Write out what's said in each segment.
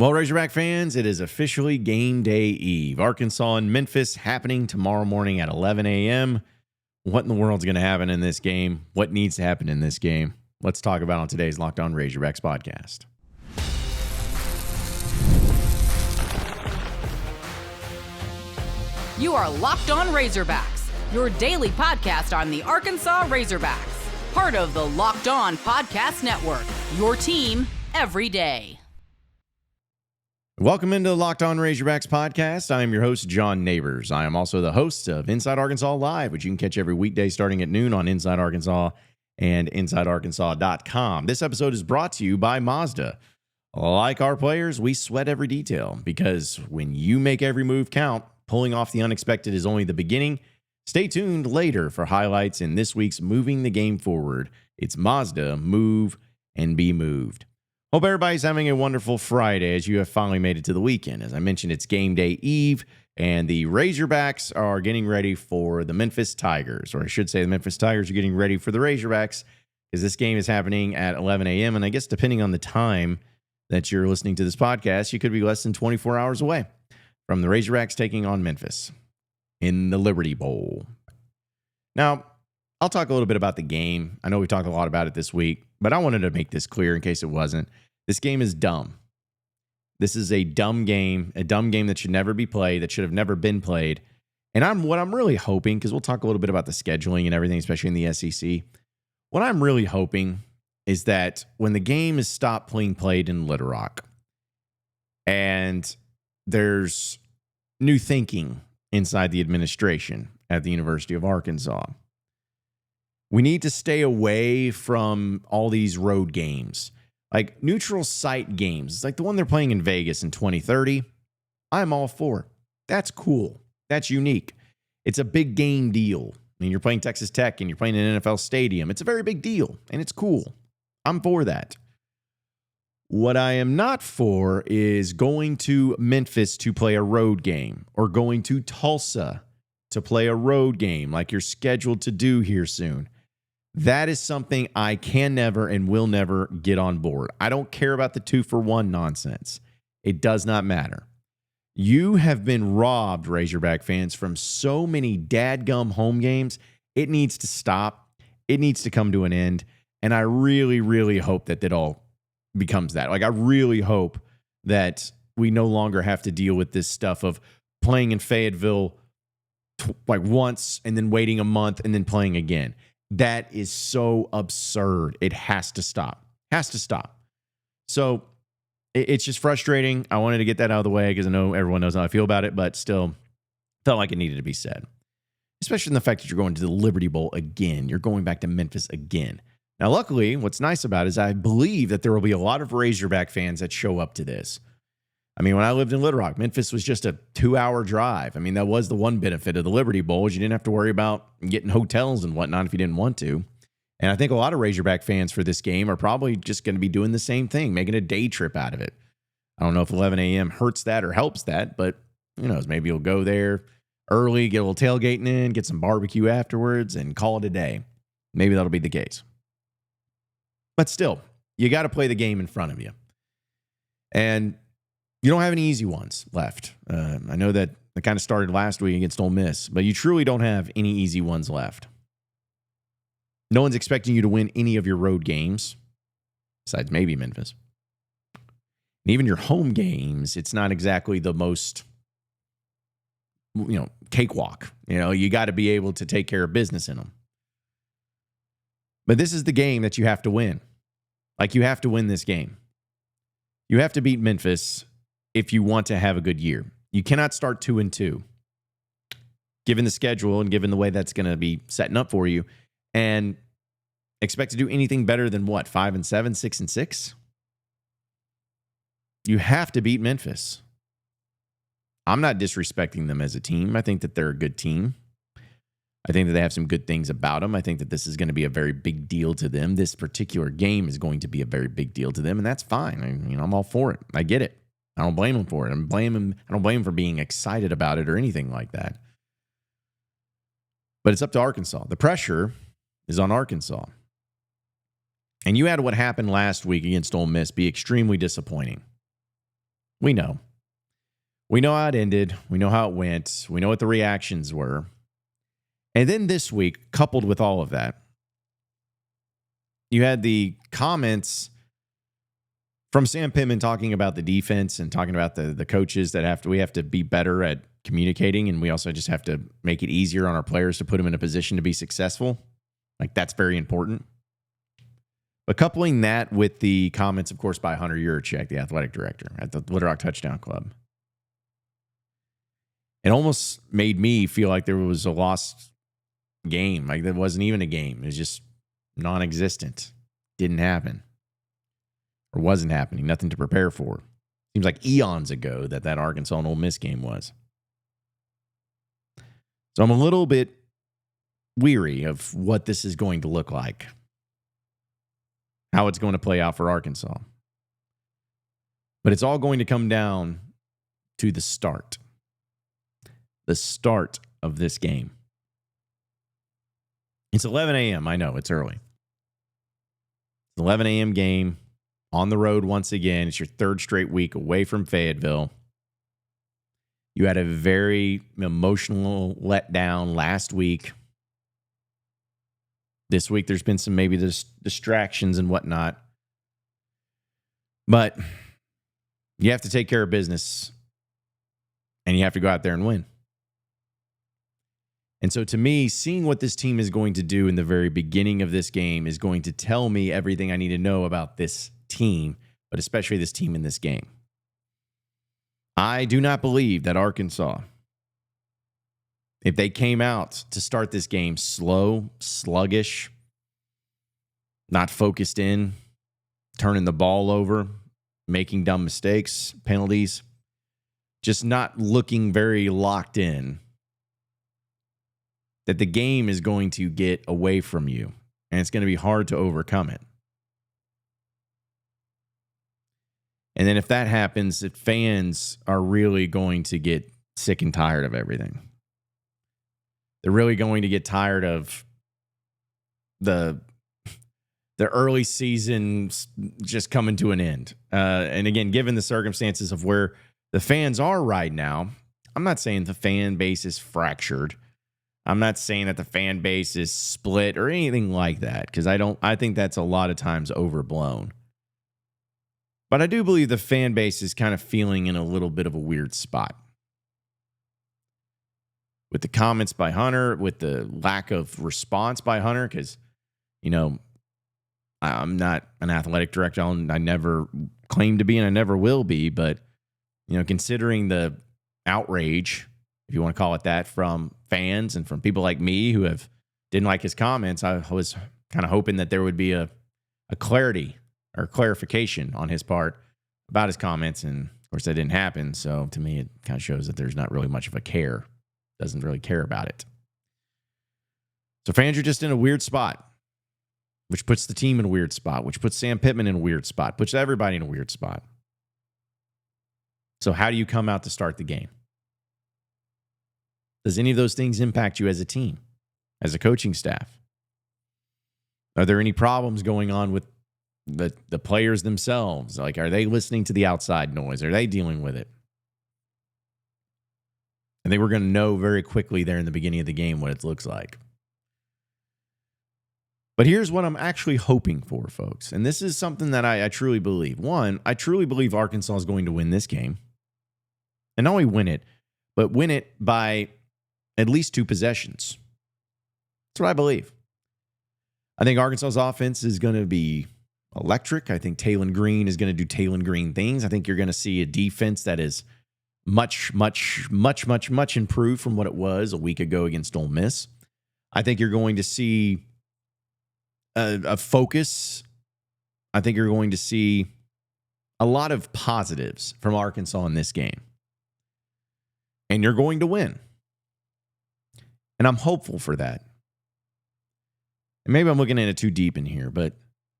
Well, Razorback fans, it is officially game day eve. Arkansas and Memphis happening tomorrow morning at 11 a.m. What in the world's going to happen in this game? What needs to happen in this game? Let's talk about it on today's Locked On Razorbacks podcast. You are Locked On Razorbacks, your daily podcast on the Arkansas Razorbacks. Part of the Locked On Podcast Network, your team every day. Welcome into the Locked On Razorbacks podcast. I am your host, JOHN NABORS. I am also the host of Inside Arkansas Live, which you can catch every weekday starting at noon on Inside Arkansas and InsideArkansas.com. This episode is brought to you by Mazda. Like our players, we sweat every detail because when you make every move count, pulling off the unexpected is only the beginning. Stay tuned later for highlights in this week's Moving the Game Forward. It's Mazda, move and be moved. Hope everybody's having a wonderful Friday as you have finally made it to the weekend. As I mentioned, it's game day eve, and the Razorbacks are getting ready for the Memphis Tigers. Or I should say the Memphis Tigers are getting ready for the Razorbacks because this game is happening at 11 a.m. And I guess depending on the time that you're listening to this podcast, you could be less than 24 hours away from the Razorbacks taking on Memphis in the Liberty Bowl. Now, I'll talk a little bit about the game. I know we talked a lot about it this week, but I wanted to make this clear in case it wasn't. This game is dumb. This is a dumb game that should never be played, that should have never been played. And what I'm really hoping, because we'll talk a little bit about the scheduling and everything, especially in the SEC. What I'm really hoping is that when the game is stopped being played in Little Rock and there's new thinking inside the administration at the University of Arkansas, we need to stay away from all these road games, like neutral site games, like the one they're playing in Vegas in 2030. I'm all for it. That's cool. That's unique. It's a big game deal. I mean, you're playing Texas Tech and you're playing an NFL stadium. It's a very big deal, and it's cool. I'm for that. What I am not for is going to Memphis to play a road game or going to Tulsa to play a road game like you're scheduled to do here soon. That is something I can never and will never get on board. I don't care about the 2-for-1 nonsense. It does not matter. You have been robbed, Razorback fans, from so many dadgum home games. It needs to stop. It needs to come to an end. And I really, really hope that it all becomes that. Like, I really hope that we no longer have to deal with this stuff of playing in Fayetteville like once and then waiting a month and then playing again. That is so absurd. It has to stop. Has to stop. So it's just frustrating. I wanted to get that out of the way because I know everyone knows how I feel about it, but still felt like it needed to be said. Especially in the fact that you're going to the Liberty Bowl again. You're going back to Memphis again. Now, luckily, what's nice about it is I believe that there will be a lot of Razorback fans that show up to this. I mean, when I lived in Little Rock, Memphis was just a 2-hour drive. I mean, that was the one benefit of the Liberty Bowl is you didn't have to worry about getting hotels and whatnot if you didn't want to. And I think a lot of Razorback fans for this game are probably just going to be doing the same thing, making a day trip out of it. I don't know if 11 a.m. hurts that or helps that, but who knows? Maybe you'll go there early, get a little tailgating in, get some barbecue afterwards, and call it a day. Maybe that'll be the case. But still, you got to play the game in front of you. And you don't have any easy ones left. I know that it kind of started last week against Ole Miss, but you truly don't have any easy ones left. No one's expecting you to win any of your road games, besides maybe Memphis. And even your home games, it's not exactly the most, cakewalk. You got to be able to take care of business in them. But this is the game that you have to win. Like, you have to win this game. You have to beat Memphis if you want to have a good year. You cannot start 2-2, given the schedule and given the way that's going to be setting up for you, and expect to do anything better than what, 5-7, 6-6? You have to beat Memphis. I'm not disrespecting them as a team. I think that they're a good team. I think that they have some good things about them. I think that this is going to be a very big deal to them. This particular game is going to be a very big deal to them, and that's fine. I'm all for it. I get it. I don't blame them for it. I don't blame them for being excited about it or anything like that. But it's up to Arkansas. The pressure is on Arkansas. And you had what happened last week against Ole Miss be extremely disappointing. We know. We know how it ended. We know how it went. We know what the reactions were. And then this week, coupled with all of that, you had the comments from Sam Pittman talking about the defense and talking about the coaches that we have to be better at communicating, and we also just have to make it easier on our players to put them in a position to be successful. Like, that's very important. But coupling that with the comments, of course, by Hunter Yurachek, the athletic director at the Little Rock Touchdown Club, it almost made me feel like there was a lost game. Like, there wasn't even a game. It was just non-existent. Didn't happen. Or wasn't happening. Nothing to prepare for. Seems like eons ago that Arkansas and Ole Miss game was. So I'm a little bit weary of what this is going to look like. How it's going to play out for Arkansas. But it's all going to come down to the start. The start of this game. It's 11 a.m. I know, it's early. It's an 11 a.m. game on the road once again. It's your third straight week away from Fayetteville. You had a very emotional letdown last week. This week, there's been some maybe distractions and whatnot. But you have to take care of business. And you have to go out there and win. And so to me, seeing what this team is going to do in the very beginning of this game is going to tell me everything I need to know about this team, but especially this team in this game. I do not believe that Arkansas, if they came out to start this game slow, sluggish, not focused in, turning the ball over, making dumb mistakes, penalties, just not looking very locked in, that the game is going to get away from you, and it's going to be hard to overcome it. And then if that happens, that fans are really going to get sick and tired of everything. They're really going to get tired of the early season just coming to an end. And again, given the circumstances of where the fans are right now, I'm not saying the fan base is fractured. I'm not saying that the fan base is split or anything like that, because I think that's a lot of times overblown. But I do believe the fan base is kind of feeling in a little bit of a weird spot. With the comments by Hunter, with the lack of response by Hunter, because, I'm not an athletic director. I never claim to be, and I never will be. But, considering the outrage, if you want to call it that, from fans and from people like me who didn't like his comments, I was kind of hoping that there would be a clarity or clarification on his part about his comments. And, of course, that didn't happen. So, to me, it kind of shows that there's not really much of a care. Doesn't really care about it. So fans are just in a weird spot, which puts the team in a weird spot, which puts Sam Pittman in a weird spot, puts everybody in a weird spot. So how do you come out to start the game? Does any of those things impact you as a team, as a coaching staff? Are there any problems going on with the players themselves? Like, are they listening to the outside noise? Are they dealing with it? I think we're going to know very quickly there in the beginning of the game what it looks like. But here's what I'm actually hoping for, folks. And this is something that I truly believe. One, I truly believe Arkansas is going to win this game. And not only win it, but win it by at least 2 possessions. That's what I believe. I think Arkansas's offense is going to be electric. I think TAYLEN Green is going to do TAYLEN Green things. I think you're going to see a defense that is much improved from what it was a week ago against Ole Miss. I think you're going to see a focus. I think you're going to see a lot of positives from Arkansas in this game. And you're going to win. And I'm hopeful for that. And maybe I'm looking at it too deep in here, but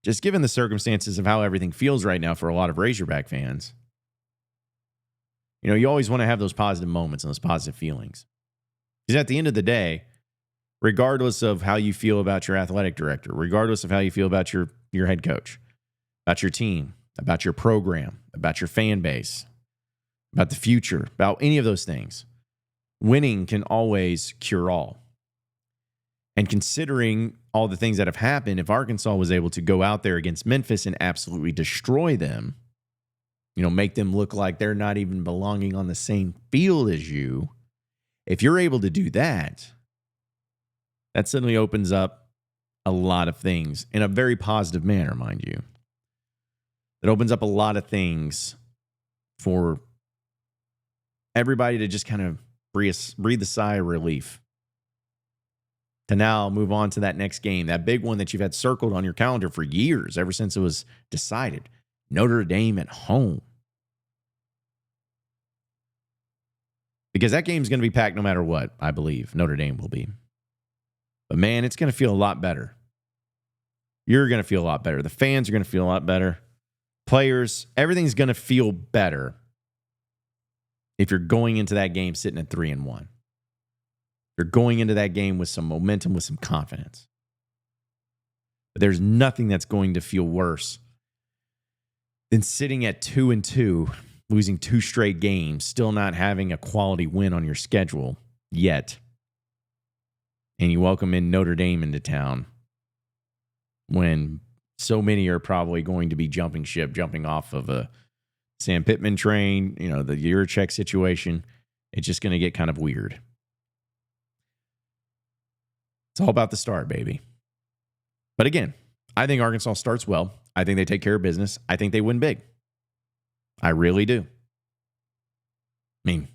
just given the circumstances of how everything feels right now for a lot of Razorback fans, you always want to have those positive moments and those positive feelings. Because at the end of the day, regardless of how you feel about your athletic director, regardless of how you feel about your head coach, about your team, about your program, about your fan base, about the future, about any of those things. Winning can always cure all. And considering all the things that have happened, if Arkansas was able to go out there against Memphis and absolutely destroy them, make them look like they're not even belonging on the same field as you, if you're able to do that, that suddenly opens up a lot of things in a very positive manner, mind you. It opens up a lot of things for everybody to just kind of breathe a sigh of relief. To now move on to that next game, that big one that you've had circled on your calendar for years, ever since it was decided. Notre Dame at home. Because that game's going to be packed no matter what, I believe. Notre Dame will be. But man, it's going to feel a lot better. You're going to feel a lot better. The fans are going to feel a lot better. Players, everything's going to feel better if you're going into that game sitting at 3-1. You're going into that game with some momentum, with some confidence. But there's nothing that's going to feel worse than sitting at 2-2, losing 2 straight games, still not having a quality win on your schedule yet. And you welcome in Notre Dame into town when so many are probably going to be jumping off of a Sam Pittman train, the Yurachek situation. It's just going to get kind of weird. It's all about the start, baby. But again, I think Arkansas starts well. I think they take care of business. I think they win big. I really do. I mean,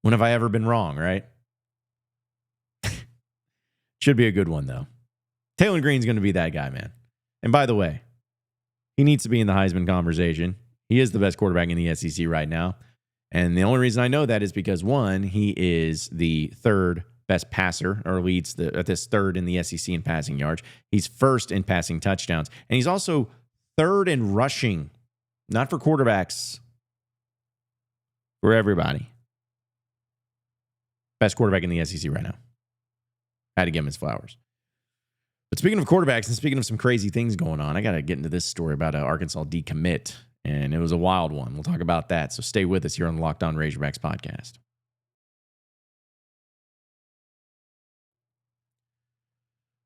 when have I ever been wrong, right? Should be a good one, though. TAYLEN Green's going to be that guy, man. And by the way, he needs to be in the Heisman conversation. He is the best quarterback in the SEC right now. And the only reason I know that is because, one, he is the third best passer, or leads this third in the SEC in passing yards. He's first in passing touchdowns. And he's also third in rushing, not for quarterbacks, for everybody. Best quarterback in the SEC right now. Had to give him his flowers. But speaking of quarterbacks and speaking of some crazy things going on, I got to get into this story about an Arkansas decommit. And it was a wild one. We'll talk about that. So stay with us here on the Locked On Razorbacks podcast.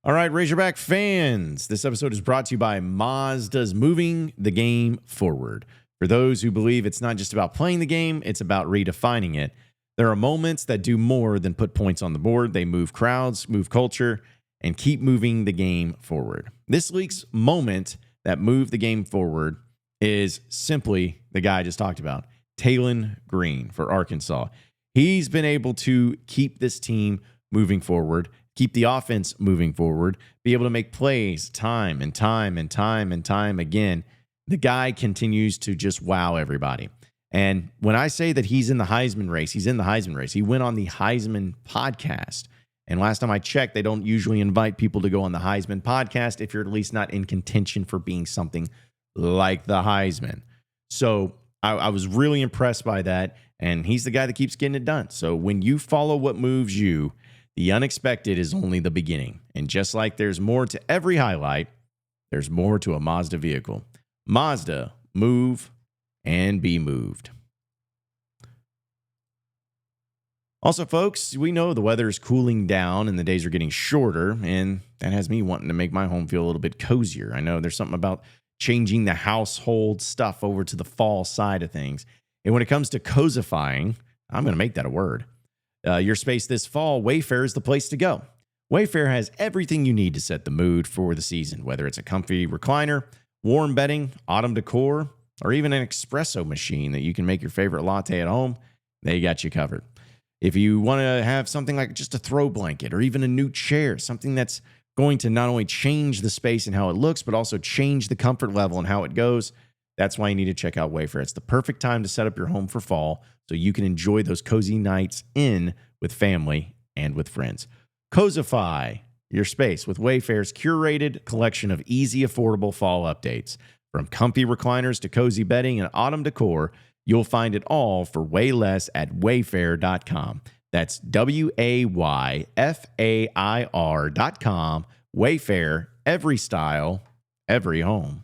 All right, Razorback fans, this episode is brought to you by Mazda's Moving the Game Forward. For those who believe it's not just about playing the game, it's about redefining it. There are moments that do more than put points on the board. They move crowds, move culture, and keep moving the game forward. This week's moment that moved the game forward is simply the guy I just talked about, TAYLEN Green for Arkansas. He's been able to keep this team moving forward, keep the offense moving forward, be able to make plays time and time again. The guy continues to just wow everybody. And when I say that he's in the Heisman race, he's in the Heisman race. He went on the Heisman podcast. And last time I checked, they don't usually invite people to go on the Heisman podcast if you're at least not in contention for being something like the Heisman. So I was really impressed by that. And he's the guy that keeps getting it done. So when you follow what moves you, the unexpected is only the beginning. And just like there's more to every highlight, there's more to a Mazda vehicle. Mazda, move and be moved. Also, folks, we know the weather is cooling down and the days are getting shorter, and that has me wanting to make my home feel a little bit cozier. I know there's something about changing the household stuff over to the fall side of things. And when it comes to cozifying, I'm going to make that a word. Your space this fall, Wayfair is the place to go. Wayfair has everything you need to set the mood for the season, whether it's a comfy recliner, warm bedding, autumn decor, or even an espresso machine that you can make your favorite latte at home. They got you covered. If you want to have something like just a throw blanket or even a new chair, something that's going to not only change the space and how it looks, but also change the comfort level and how it goes, that's why you need to check out Wayfair. It's the perfect time to set up your home for fall so you can enjoy those cozy nights in with family and with friends. Cozify your space with Wayfair's curated collection of easy, affordable fall updates. From comfy recliners to cozy bedding and autumn decor, you'll find it all for way less at wayfair.com. That's Wayfair.com. Wayfair, every style, every home.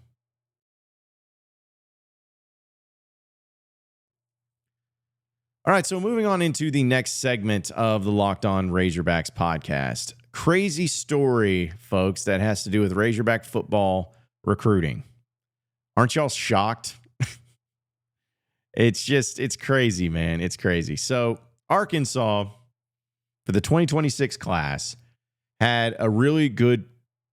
All right, so moving on into the next segment of the Locked On Razorbacks podcast. Crazy story, folks, that has to do with Razorback football recruiting. Aren't y'all shocked? It's crazy, man. It's crazy. So Arkansas, for the 2026 class, had a really good,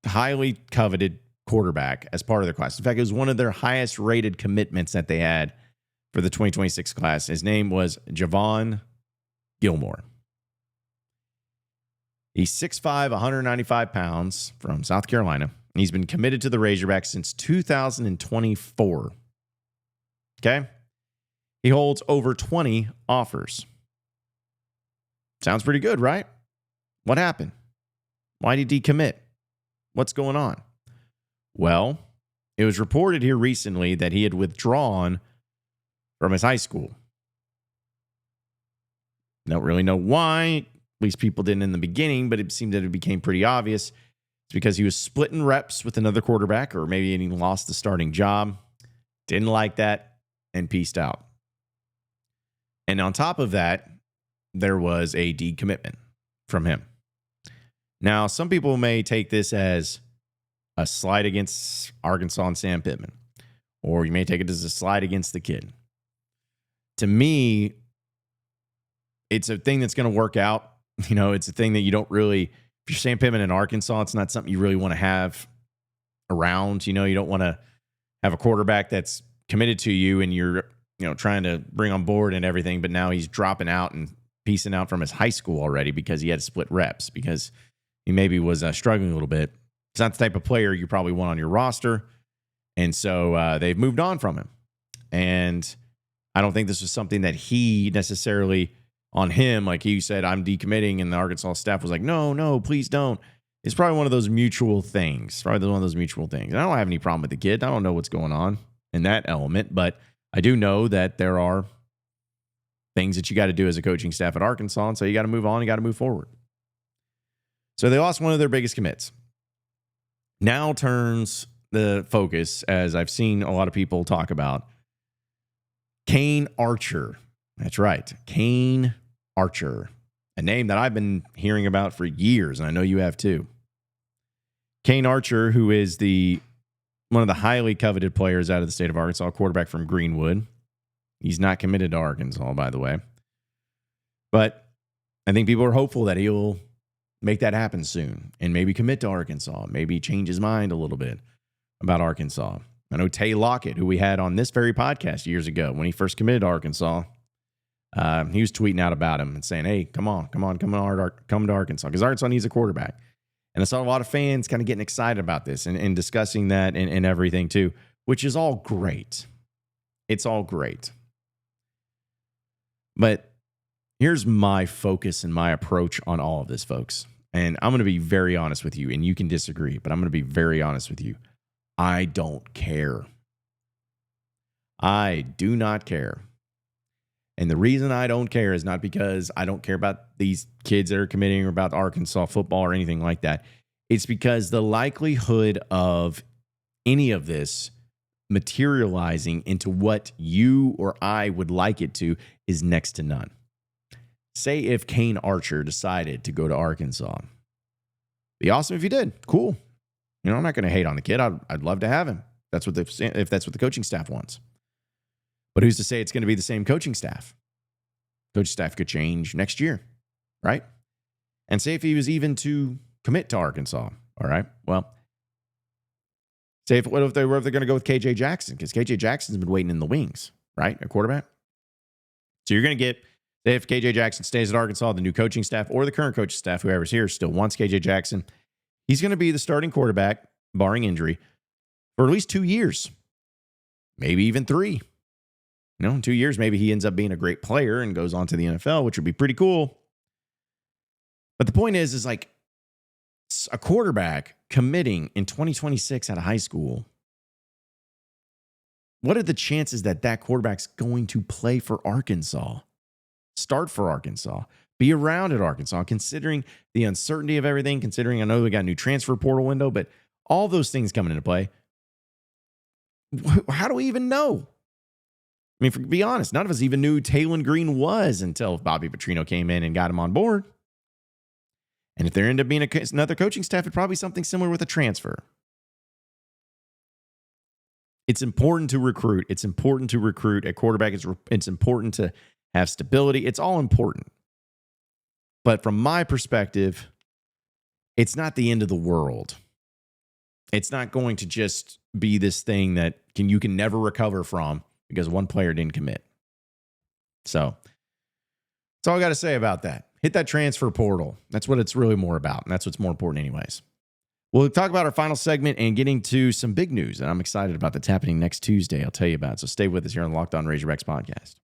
highly coveted quarterback as part of their class. In fact, it was one of their highest rated commitments that they had for the 2026 class. His name was Javon Gilmore. He's 6'5", 195 pounds from South Carolina. And he's been committed to the Razorbacks since 2024. Okay? He holds over 20 offers. Sounds pretty good, right? What happened? Why did he decommit? What's going on? Well, it was reported here recently that he had withdrawn from his high school. Don't really know why. At least people didn't in the beginning, but it seemed that it became pretty obvious. It's because he was splitting reps with another quarterback, or maybe he lost the starting job. Didn't like that and peaced out. And on top of that, there was a decommitment from him. Now, some people may take this as a slight against Arkansas and Sam Pittman, or you may take it as a slight against the kid. To me, it's a thing that's going to work out. You know, it's a thing that you don't really, if you're Sam Pittman in Arkansas, it's not something you really want to have around. You know, you don't want to have a quarterback that's committed to you and you're, trying to bring on board and everything, but now he's dropping out and piecing out from his high school already because he had to split reps, because he maybe was struggling a little bit. It's not the type of player you probably want on your roster. And so they've moved on from him. And I don't think this was something that he necessarily on him, like he said, I'm decommitting, and the Arkansas staff was like, no, please don't. It's probably one of those mutual things. And I don't have any problem with the kid. I don't know what's going on in that element, but I do know that there are things that you got to do as a coaching staff at Arkansas, and so you got to move on, you got to move forward. So they lost one of their biggest commits. Now turns the focus, as I've seen a lot of people talk about, Kane Archer. That's right, Kane Archer, a name that I've been hearing about for years, and I know you have too. Kane Archer, who is one of the highly coveted players out of the state of Arkansas, quarterback from Greenwood. He's not committed to Arkansas, by the way. But I think people are hopeful that he'll make that happen soon and maybe commit to Arkansas, maybe change his mind a little bit about Arkansas. I know Tay Lockett, who we had on this very podcast years ago when he first committed to Arkansas, he was tweeting out about him and saying, hey, come to Arkansas, because Arkansas needs a quarterback. And I saw a lot of fans kind of getting excited about this and discussing that and everything too, which is all great. It's all great. But here's my focus and my approach on all of this, folks. And I'm going to be very honest with you, and you can disagree, but I'm going to be very honest with you. I don't care. I do not care. And the reason I don't care is not because I don't care about these kids that are committing or about Arkansas football or anything like that. It's because the likelihood of any of this materializing into what you or I would like it to is next to none. Say if Kane Archer decided to go to Arkansas. Be awesome if he did. Cool. I'm not going to hate on the kid. I'd love to have him. If that's what the coaching staff wants. But who's to say it's going to be the same coaching staff? Coaching staff could change next year, right? And say if he was even to commit to Arkansas, all right? Well, what if they're going to go with KJ Jackson? Because KJ Jackson's been waiting in the wings, right? A quarterback. So you're going to get, say if KJ Jackson stays at Arkansas, the new coaching staff or the current coaching staff, whoever's here, still wants KJ Jackson. He's going to be the starting quarterback, barring injury, for at least 2 years, maybe even 3. In 2 years, maybe he ends up being a great player and goes on to the NFL, which would be pretty cool. But the point is like a quarterback committing in 2026 out of high school. What are the chances that that quarterback's going to play for Arkansas, start for Arkansas, be around at Arkansas, considering the uncertainty of everything, considering I know we got a new transfer portal window, but all those things coming into play. How do we even know? I mean, to be honest, none of us even knew who TAYLEN Green was until Bobby Petrino came in and got him on board. And if there ended up being another coaching staff, it'd probably be something similar with a transfer. It's important to recruit. It's important to recruit at quarterback. It's important to have stability. It's all important. But from my perspective, it's not the end of the world. It's not going to just be this thing that you can never recover from because one player didn't commit. So that's all I got to say about that. Hit that transfer portal. That's what it's really more about. And that's what's more important anyways. We'll talk about our final segment and getting to some big news. And I'm excited about that's happening next Tuesday. I'll tell you about it. So stay with us here on the Locked On Razorbacks podcast.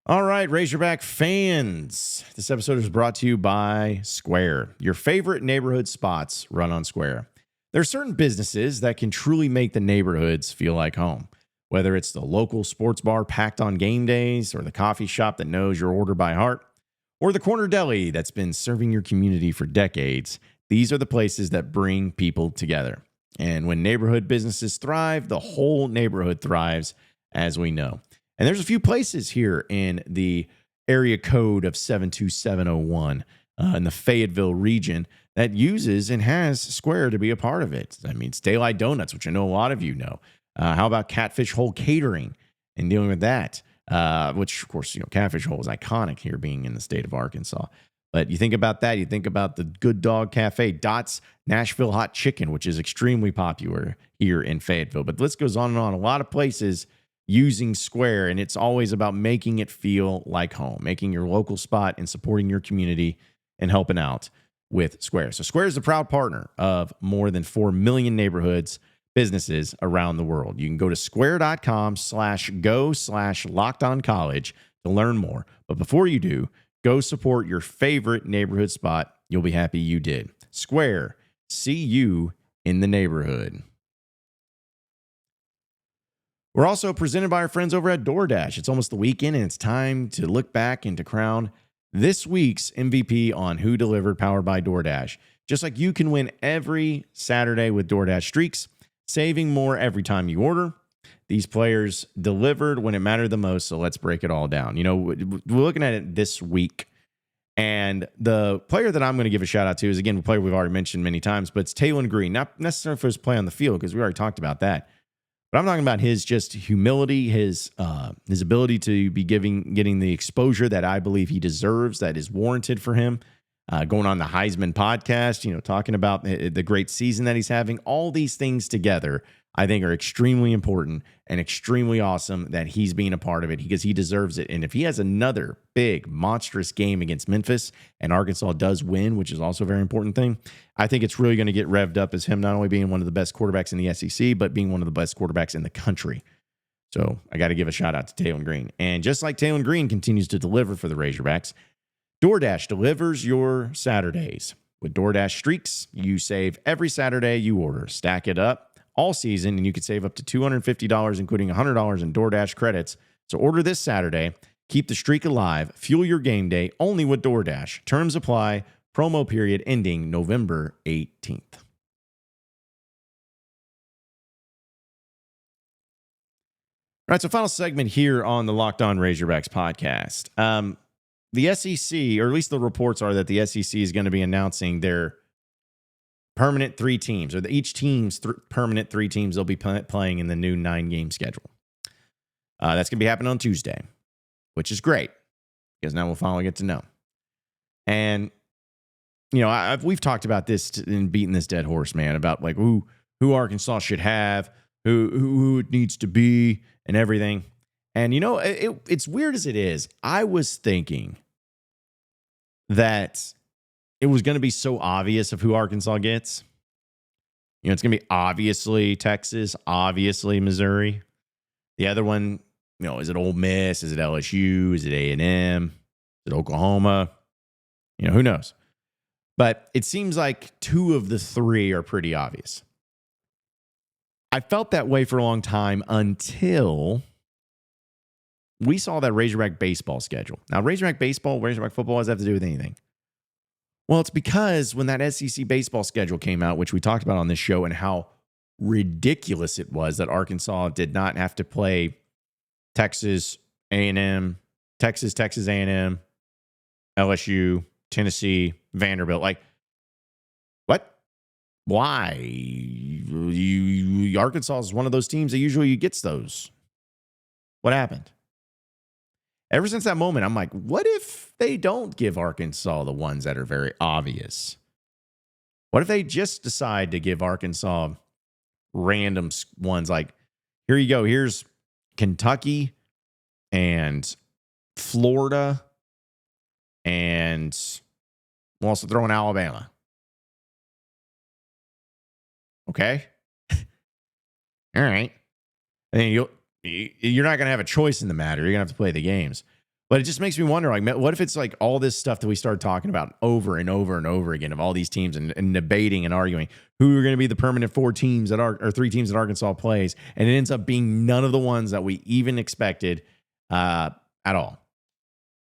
All right, Razorback fans. This episode is brought to you by Square. Your favorite neighborhood spots run on Square. There are certain businesses that can truly make the neighborhoods feel like home. Whether it's the local sports bar packed on game days, or the coffee shop that knows your order by heart, or the corner deli that's been serving your community for decades, these are the places that bring people together. And when neighborhood businesses thrive, the whole neighborhood thrives, as we know. And there's a few places here in the area code of 72701 in the Fayetteville region that uses and has Square to be a part of it. I mean, it's Daylight Donuts, which I know a lot of you know. How about Catfish Hole Catering and dealing with that? Which, of course, Catfish Hole is iconic here being in the state of Arkansas. But you think about that. You think about the Good Dog Cafe, Dot's Nashville Hot Chicken, which is extremely popular here in Fayetteville. But the list goes on and on. A lot of places using Square, and it's always about making it feel like home, making your local spot and supporting your community and helping out with Square. So Square is a proud partner of more than 4 million businesses around the world. You can go to square.com/go/lockedoncollege to learn more. But before you do, go support your favorite neighborhood spot. You'll be happy you did. Square, see you in the neighborhood. We're also presented by our friends over at DoorDash. It's almost the weekend, and it's time to look back and to crown this week's MVP on Who Delivered, powered by DoorDash. Just like you can win every Saturday with DoorDash Streaks, saving more every time you order. These players delivered when it mattered the most, so let's break it all down. We're looking at it this week, and the player that I'm going to give a shout out to is, again, a player we've already mentioned many times, but it's TAYLEN Green. Not necessarily for his play on the field, because we already talked about that. But I'm talking about his just humility, his ability to be getting the exposure that I believe he deserves, that is warranted for him. Going on the Heisman podcast, talking about the great season that he's having. All these things together, I think, are extremely important and extremely awesome that he's being a part of it, because he deserves it. And if he has another big, monstrous game against Memphis and Arkansas does win, which is also a very important thing, I think it's really going to get revved up as him not only being one of the best quarterbacks in the SEC, but being one of the best quarterbacks in the country. So I got to give a shout out to TAYLEN Green. And just like TAYLEN Green continues to deliver for the Razorbacks, DoorDash delivers your Saturdays. With DoorDash Streaks, you save every Saturday you order. Stack it up all season, and you could save up to $250, including $100 in DoorDash credits. So order this Saturday. Keep the streak alive. Fuel your game day only with DoorDash. Terms apply. Promo period ending November 18th. All right, so final segment here on the Locked On Razorbacks podcast. The SEC, or at least the reports are that the SEC is going to be announcing their permanent 3 teams, or each team's permanent 3 teams they'll be playing in the new 9-game schedule. That's going to be happening on Tuesday, which is great, because now we'll finally get to know. And, we've talked about this and beating this dead horse, man, about like who Arkansas should have, who it needs to be, and everything. And, it's weird as it is. I was thinking that it was going to be so obvious of who Arkansas gets. It's going to be obviously Texas, obviously Missouri. The other one, is it Ole Miss? Is it LSU? Is it A&M? Is it Oklahoma? Who knows? But it seems like 2 of the 3 are pretty obvious. I felt that way for a long time until we saw that Razorback baseball schedule. Now, Razorback baseball, Razorback football, what does that have to do with anything? Well, it's because when that SEC baseball schedule came out, which we talked about on this show, and how ridiculous it was that Arkansas did not have to play Texas A&M, Texas A&M, LSU, Tennessee, Vanderbilt. Like, what? Why? Arkansas is one of those teams that usually gets those. What happened? Ever since that moment, I'm like, what if they don't give Arkansas the ones that are very obvious? What if they just decide to give Arkansas random ones like, here you go, here's Kentucky and Florida, and we'll also throw in Alabama. Okay? All right. And you're not going to have a choice in the matter. You're going to have to play the games. But it just makes me wonder, like, what if it's like all this stuff that we started talking about over and over and over again of all these teams and debating and arguing who are going to be the permanent 4 teams or 3 teams that Arkansas plays, and it ends up being none of the ones that we even expected at all.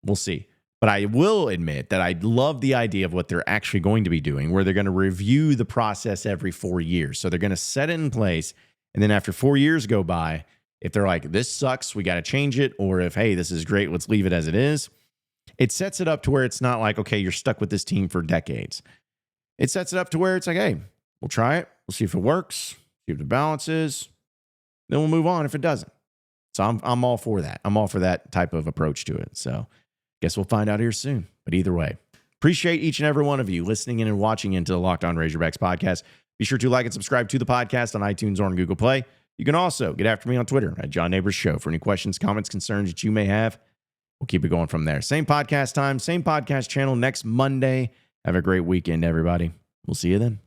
We'll see. But I will admit that I love the idea of what they're actually going to be doing, where they're going to review the process every 4 years. So they're going to set it in place, and then after 4 years go by, if they're like, this sucks, we got to change it, or if, hey, this is great, let's leave it as it is, it sets it up to where it's not like, okay, you're stuck with this team for decades. It sets it up to where it's like, hey, we'll try it, we'll see if it works, see if the balance is, then we'll move on if it doesn't. So I'm all for that. I'm all for that type of approach to it. So guess we'll find out here soon. But either way, appreciate each and every one of you listening in and watching into the Locked On Razorbacks podcast. Be sure to like and subscribe to the podcast on iTunes or on Google Play. You can also get after me on Twitter at John Nabors Show for any questions, comments, concerns that you may have. We'll keep it going from there. Same podcast time, same podcast channel next Monday. Have a great weekend, everybody. We'll see you then.